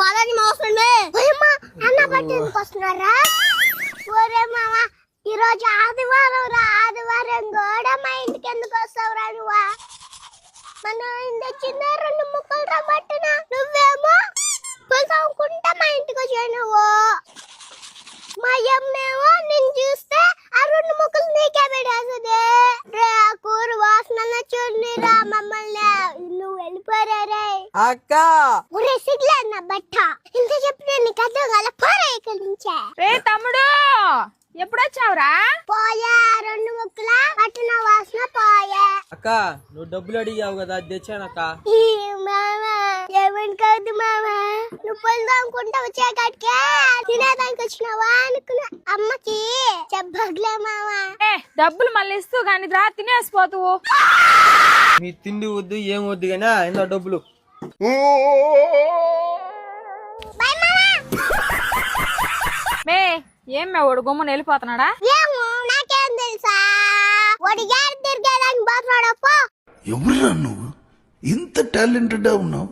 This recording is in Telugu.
బాలాజీ మోసండి అన్న పట్టేందుకు వస్తున్నారా? ఒరే మామ ఈ రోజు ఆదివారం రా, ఆదివారం కూడా మా ఇంటికి ఎందుకు వస్తావురా నువ్వు? మన చిన్న 2 ముక్కలు రా పట్టిన నువ్వేమో అనుకుంటా మా ఇంటికి వచ్చావు నువ్వు. మా అమ్మేమో నేను చూస్తే ఆ 2 ముక్కలు నీకే పెట్టేస్తుంది. రే ఆ కూర వాసన చూడనిరా మమ్మల్ని, నువ్వు వెళ్ళిపోరే అక్క. ఒరే సిగ్లే నా బట్ట, ఇంత చెప్పిన నీకు అర్థం కాల, పోరా ఇక్కడి నుంచే. రే తమ్ముడు ఎప్పుడొచ్చావురా? పోయా 2 ముక్కల పట్టిన వాసన పోయా. అక్క నువ్వు డబ్బులు అడిగావు కదా, అది తెచ్చానక్క. ఈ మామ ఏమని కాదు మామ, నువ్వు పొందాం అనుకుంటా వచ్చే కాడికే తినేదానికి వచ్చినావా అనుకున్నా. అమ్మకి చెప్పగలే మామ. డబ్బులు మళ్ళీ ఇస్తూ కానీ రా తినేసిపోతావు. మీ తిండి వద్దు ఏం వద్దు కానీ ఇంత డబ్బులు. బాయ్ మామ. మే ఏం మే వాడు గమ్మున వెళ్ళిపోతున్నాడా? ఏమో నాకేం తెలుసా, వాడు ఏడు తిరిగేదానికి పోతున్నాడప్ప. ఎవరురా నువ్వు ఇంత టాలెంటెడ్ ఉన్నావు?